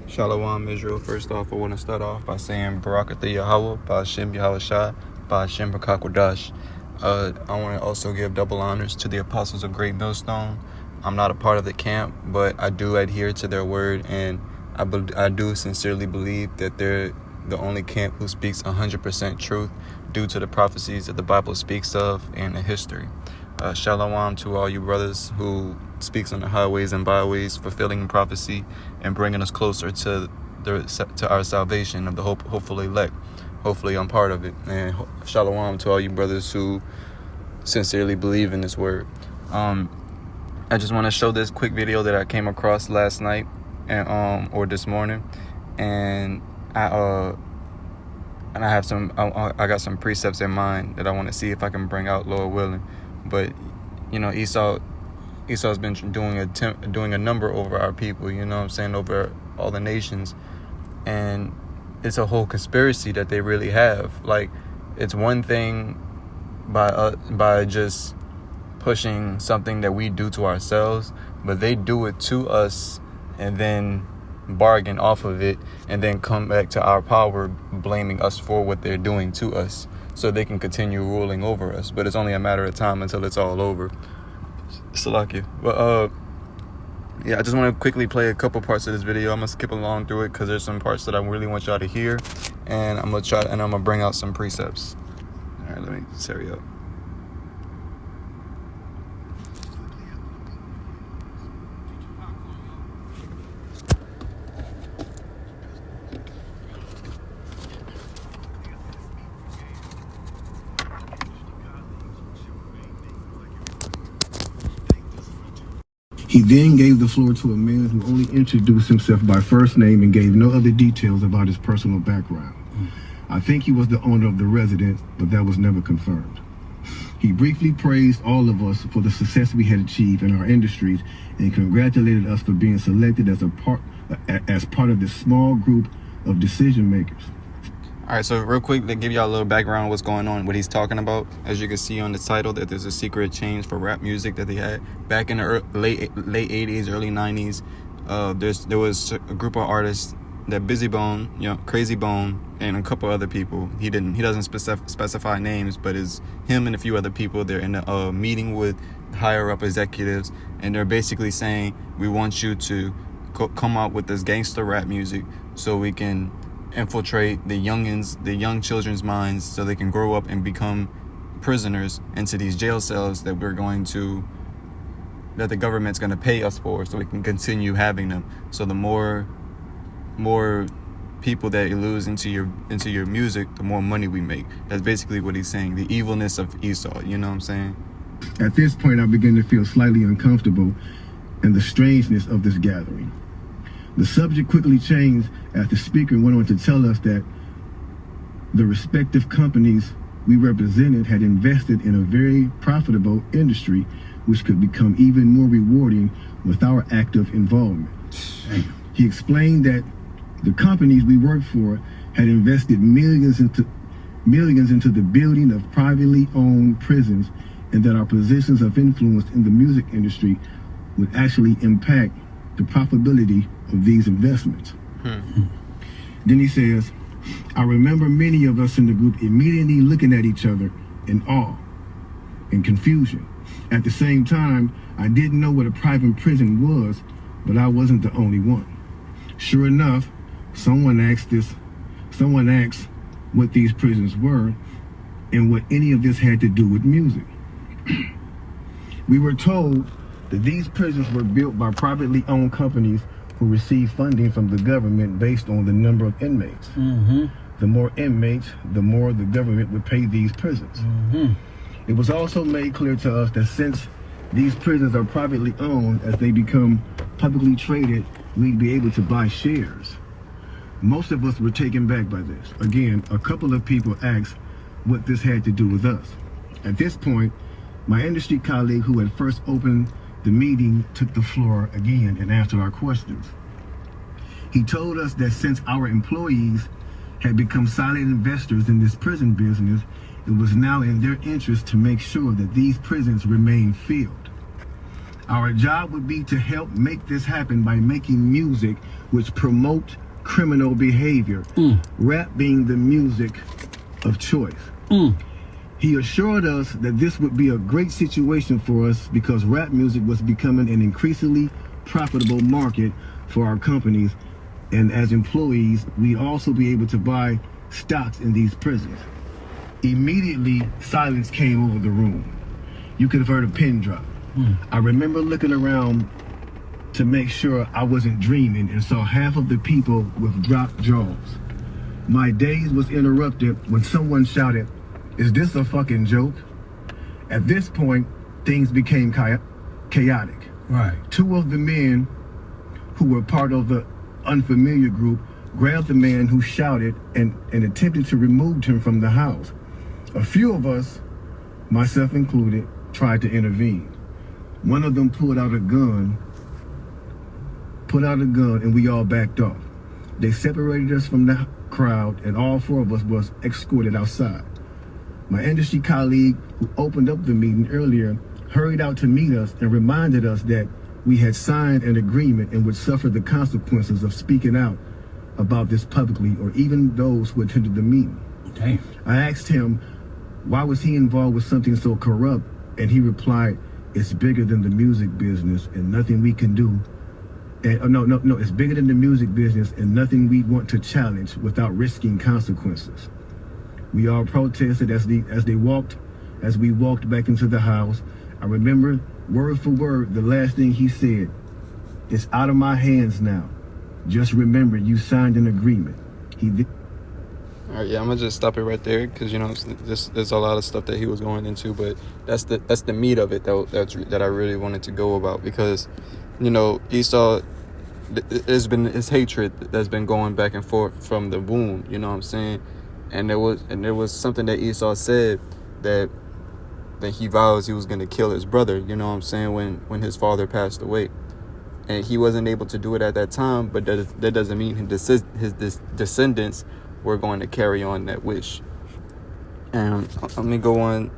Shalom, Israel. First off, I want to start off by saying Barakatha Yahweh, Ba'ashem Yahushua, Ba'ashem B'Kakwadash. I want to also give double honors to the apostles of Great Millstone. I'm not a part of the camp, but I do adhere to their word, and I do sincerely believe that they're the only camp who speaks 100% truth due to the prophecies that the Bible speaks of and the history. Shalom to all you brothers who speaks on the highways and byways, fulfilling prophecy and bringing us closer to our salvation of the hopeful elect. Hopefully I'm part of it. And shalom to all you brothers who sincerely believe in this word. I just want to show this quick video that I came across last night and or this morning, and I got some precepts in mind that I want to see if I can bring out, Lord willing. But you know, Esau's been doing a number over our people, you know what I'm saying, over all the nations, and it's a whole conspiracy that they really have. Like, it's one thing by just pushing something that we do to ourselves, but they do it to us and then bargain off of it and then come back to our power, blaming us for what they're doing to us, so they can continue ruling over us. But it's only a matter of time until it's all over. Salakia. But yeah, I just want to quickly play a couple parts of this video. I'm gonna skip along through it because there's some parts that I really want y'all to hear, and I'm gonna bring out some precepts. All right, let me hurry up. He then gave the floor to a man who only introduced himself by first name and gave no other details about his personal background. I think he was the owner of the residence, but that was never confirmed. He briefly praised all of us for the success we had achieved in our industries and congratulated us for being selected as part of this small group of decision makers. All right, so real quick, to give y'all a little background on what's going on, what he's talking about. As you can see on the title, that there's a secret change for rap music that they had back in the late 80s, early 90s. There was a group of artists, that Busy Bone, you know, Crazy Bone, and a couple other people. He doesn't specify names, but it's him and a few other people. They're in a meeting with higher up executives, and they're basically saying, we want you to come out with this gangster rap music so we can infiltrate the young children's minds, so they can grow up and become prisoners into these jail cells that the government's going to pay us for, so we can continue having them. So the more people that you lose into your music, the more money we make. That's basically what he's saying. The evilness of Esau, you know what I'm saying? At this point, I began to feel slightly uncomfortable and the strangeness of this gathering. The subject quickly changed as the speaker went on to tell us that the respective companies we represented had invested in a very profitable industry, which could become even more rewarding with our active involvement. He explained that the companies we worked for had invested millions into the building of privately owned prisons, and that our positions of influence in the music industry would actually impact the profitability of these investments. Then he says, I remember many of us in the group immediately looking at each other in awe and confusion. At the same time, I didn't know what a private prison was, but I wasn't the only one. Sure enough, someone asked what these prisons were and what any of this had to do with music. We were told that these prisons were built by privately owned companies who received funding from the government based on the number of inmates. The more inmates, the more the government would pay these prisons. It was also made clear to us that since these prisons are privately owned, as they become publicly traded, we'd be able to buy shares. Most of us were taken back by this. Again, a couple of people asked what this had to do with us. At this point, my industry colleague who had first opened the meeting took the floor again and answered our questions. He told us that since our employees had become silent investors in this prison business, it was now in their interest to make sure that these prisons remain filled. Our job would be to help make this happen by making music which promote criminal behavior, rap being the music of choice. He assured us that this would be a great situation for us because rap music was becoming an increasingly profitable market for our companies, and as employees, we'd also be able to buy stocks in these prisons. Immediately, silence came over the room. You could have heard a pin drop. I remember looking around to make sure I wasn't dreaming and saw half of the people with dropped jaws. My daze was interrupted when someone shouted, "Is this a fucking joke?" At this point, things became chaotic. Right. Two of the men who were part of the unfamiliar group grabbed the man who shouted and attempted to remove him from the house. A few of us, myself included, tried to intervene. One of them pulled out a gun, and we all backed off. They separated us from the crowd, and all four of us was escorted outside. My industry colleague who opened up the meeting earlier hurried out to meet us and reminded us that we had signed an agreement and would suffer the consequences of speaking out about this publicly, or even those who attended the meeting. Damn. I asked him why was he involved with something so corrupt, and he replied, "It's bigger than the music business and nothing we can do. No, it's bigger than the music business and nothing we want to challenge without risking consequences." We all protested as we walked back into the house. I remember word for word the last thing he said. "It's out of my hands now. Just remember you signed an agreement." All right, yeah, I'm gonna just stop it right there because there's a lot of stuff that he was going into, but that's the meat of it that I really wanted to go about, because Esau, there's been his hatred that's been going back and forth from the womb. You know what I'm saying? And there was something that Esau said that he vows he was gonna kill his brother. You know what I'm saying? When his father passed away, and he wasn't able to do it at that time, but that doesn't mean his descendants were going to carry on that wish. And let me go on.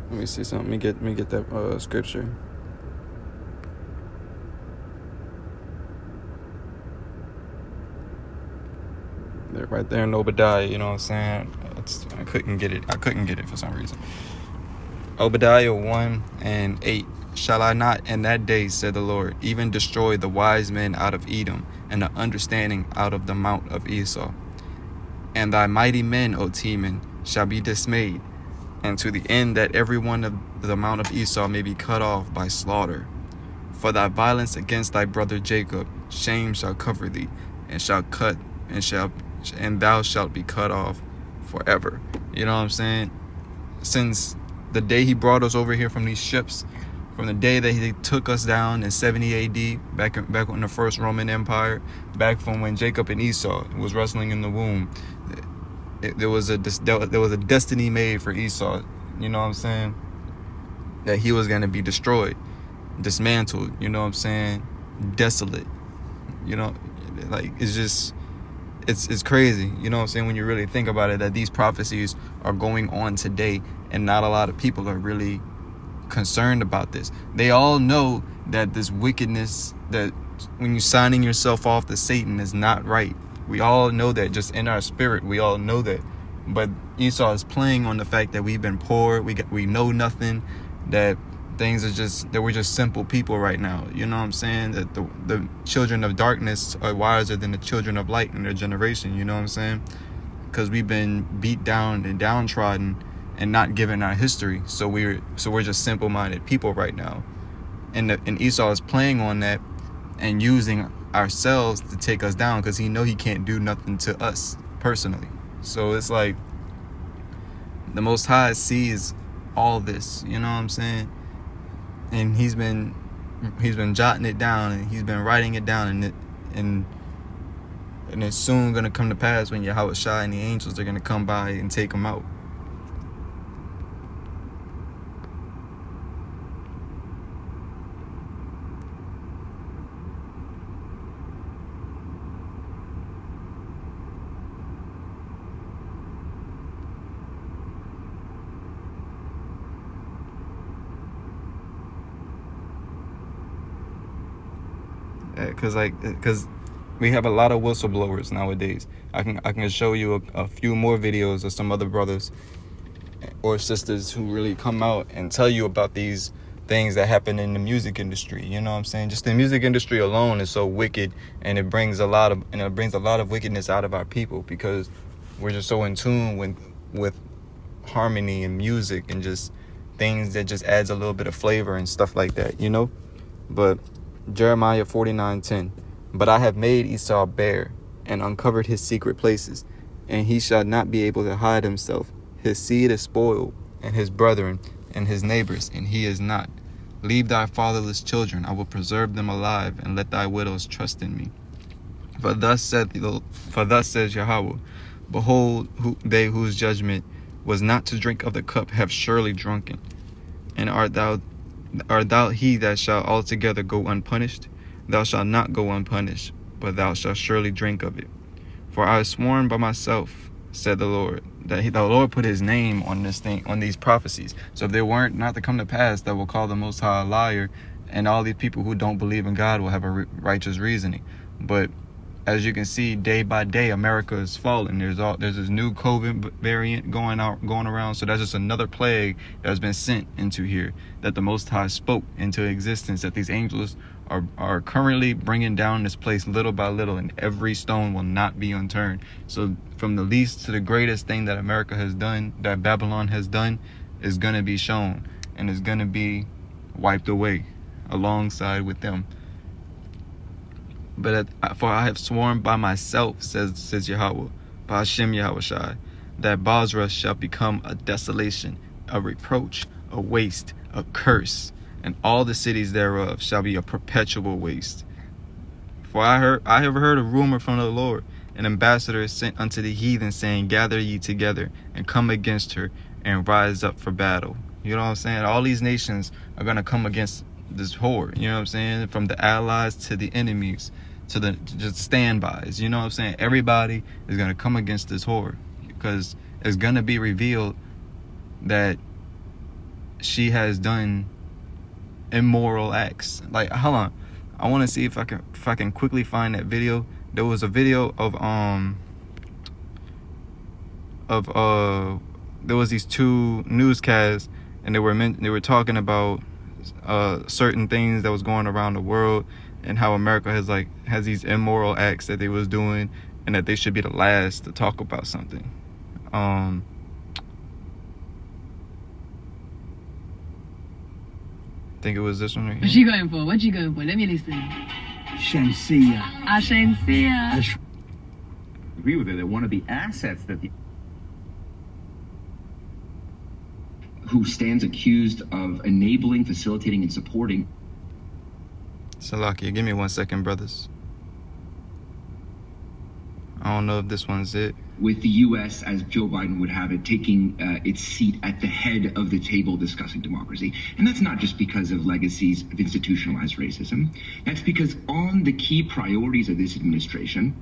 Let me see something. Let me get that scripture. They're right there in Obadiah. You know what I'm saying? I couldn't get it for some reason. Obadiah 1:8. "Shall I not in that day, said the Lord, even destroy the wise men out of Edom, and the understanding out of the mount of Esau? And thy mighty men, O Teman, shall be dismayed, and to the end that every one of the mount of Esau may be cut off by slaughter. For thy violence against thy brother Jacob, shame shall cover thee, and thou shalt be cut off forever." You know what I'm saying? Since the day he brought us over here from these ships, from the day that he took us down in 70 AD, back in the first Roman Empire, back from when Jacob and Esau was wrestling in the womb, there was a destiny made for Esau. You know what I'm saying? That he was going to be destroyed, dismantled. You know what I'm saying? Desolate. It's crazy. You know what I'm saying? When you really think about it, that these prophecies are going on today, and not a lot of people are really concerned about this. They all know that this wickedness, that when you're signing yourself off to Satan, is not right. We all know that, just in our spirit, we all know that. But Esau is playing on the fact that we've been poor, we know nothing, that we're just simple people right now. You know what I'm saying? That the children of darkness are wiser than the children of light in their generation. You know what I'm saying? Because we've been beat down and downtrodden and not given our history. So we're just simple-minded people right now. And Esau is playing on that and using ourselves to take us down, because he can't do nothing to us personally. So it's like the Most High sees all this. You know what I'm saying? And he's been jotting it down, and he's been writing it down, and it's soon gonna come to pass when Yahweh Shai and the angels are gonna come by and take him out. because we have a lot of whistleblowers nowadays. I can show you a few more videos of some other brothers or sisters who really come out and tell you about these things that happen in the music industry. You know what I'm saying? Just the music industry alone is so wicked, and it brings a lot of wickedness out of our people, because we're just so in tune with harmony and music and just things that just adds a little bit of flavor and stuff like that, you know? But Jeremiah 49:10, but I have made Esau bare and uncovered his secret places, and he shall not be able to hide himself. His seed is spoiled, and his brethren and his neighbors, and he is not. Leave thy fatherless children, I will preserve them alive, and let thy widows trust in me. For thus says Yahweh, behold, they whose judgment was not to drink of the cup have surely drunken. And art thou he that shall altogether go unpunished? Thou shalt not go unpunished, but thou shalt surely drink of it. For I have sworn by myself, said the Lord, that the Lord put his name on this thing, on these prophecies. So if they weren't not to come to pass, that will call the Most High a liar, and all these people who don't believe in God will have a righteous reasoning. But as you can see, day by day, America is falling. There's this new COVID variant going around. So that's just another plague that has been sent into here, that the Most High spoke into existence, that these angels are currently bringing down this place little by little, and every stone will not be unturned. So from the least to the greatest thing that America has done, that Babylon has done, is going to be shown, and is going to be wiped away alongside with them. But for I have sworn by myself, says Yahweh, by Hashem Yahushai, that Basra shall become a desolation, a reproach, a waste, a curse, and all the cities thereof shall be a perpetual waste. For I have heard a rumor from the Lord, an ambassador is sent unto the heathen, saying, gather ye together, and come against her, and rise up for battle. You know what I'm saying? All these nations are going to come against this whore, you know what I'm saying? From the allies to the enemies to the just standbys, you know what I'm saying? Everybody is going to come against this whore, because it's going to be revealed that she has done immoral acts. Like, hold on, I want to see if I can quickly find that video. There was a video of there was these two newscasts, and they were talking about certain things that was going around the world, and how America has these immoral acts that they was doing, and that they should be the last to talk about something. I think it was this one right here. What you going for? What you going for? Let me listen. Shamsia. Shamsia. Agree with it that one of the assets that who stands accused of enabling, facilitating, and supporting. Salakia, give me 1 second, brothers. I don't know if this one's it. With the U.S., as Joe Biden would have it, taking its seat at the head of the table discussing democracy. And that's not just because of legacies of institutionalized racism. That's because on the key priorities of this administration,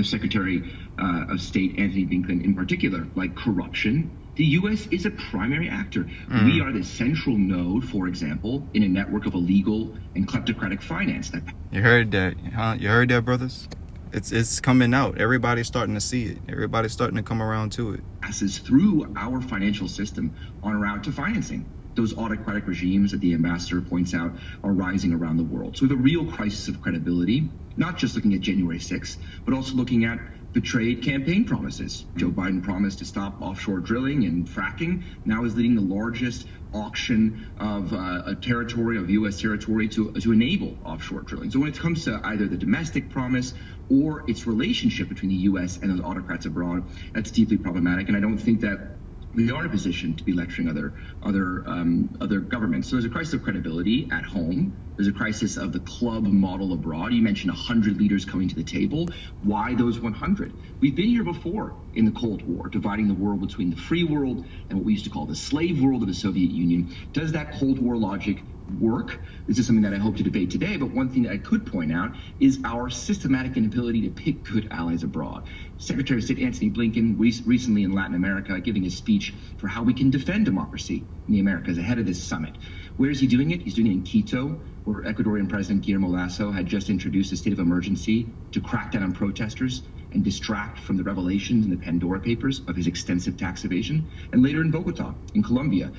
Secretary of State Anthony Blinken in particular, like corruption, the U.S. is a primary actor. We are the central node, for example, in a network of illegal and kleptocratic finance. You heard that, huh? You heard that, brothers? It's coming out. Everybody's starting to see it. Everybody's starting to come around to it. Passes through our financial system on route to financing. Those autocratic regimes that the ambassador points out are rising around the world. So the real crisis of credibility, not just looking at January 6th, but also looking at betrayed campaign promises. Joe Biden promised to stop offshore drilling and fracking, now is leading the largest auction of a territory, of U.S. territory, to enable offshore drilling. So when it comes to either the domestic promise or its relationship between the U.S. and those autocrats abroad, that's deeply problematic. And I don't think that we are in a position to be lecturing other governments. So there's a crisis of credibility at home. There's a crisis of the club model abroad. You mentioned 100 leaders coming to the table. Why those 100? We've been here before in the Cold War, dividing the world between the free world and what we used to call the slave world of the Soviet Union. Does that Cold War logic work. This is something that I hope to debate today, but one thing that I could point out is our systematic inability to pick good allies abroad. Secretary of State Antony Blinken recently in Latin America giving a speech for how we can defend democracy in the Americas ahead of this summit. Where is he doing it? He's doing it in Quito, where Ecuadorian President Guillermo Lasso had just introduced a state of emergency to crack down on protesters and distract from the revelations in the Pandora Papers of his extensive tax evasion, and later in Bogota, in Colombia,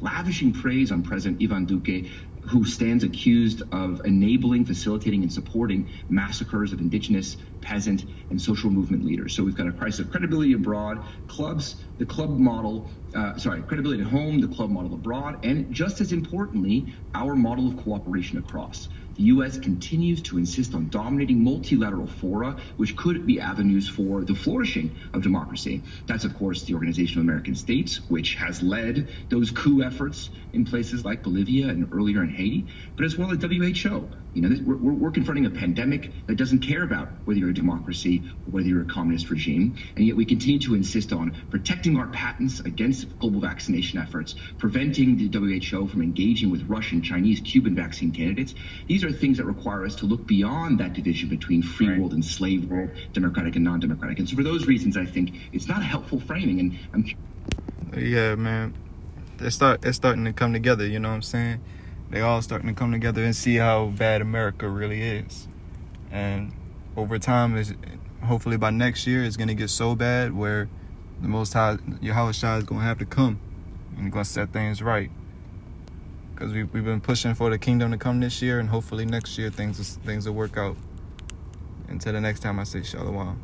lavishing praise on President Ivan Duque, who stands accused of enabling, facilitating, and supporting massacres of indigenous, peasant, and social movement leaders. So we've got a crisis of credibility abroad, the club model, credibility at home, the club model abroad, and just as importantly, our model of cooperation across. The U.S. continues to insist on dominating multilateral fora, which could be avenues for the flourishing of democracy. That's, of course, the Organization of American States, which has led those coup efforts in places like Bolivia and earlier in Haiti, but as well as WHO. We're confronting a pandemic that doesn't care about whether you're a democracy or whether you're a communist regime, and yet we continue to insist on protecting our patents against global vaccination efforts, preventing the WHO from engaging with Russian, Chinese, Cuban vaccine candidates. These are things that require us to look beyond that division between free world and slave world, democratic and non-democratic. And so for those reasons, I think it's not a helpful framing. And Yeah, man. It's starting to come together, you know what I'm saying? They all starting to come together and see how bad America really is. And over time, hopefully by next year, it's going to get so bad where the Most High, Yahweh Shai, is going to have to come and going to set things right. Because we've been pushing for the kingdom to come this year, and hopefully next year things will work out. Until the next time, I say shalom.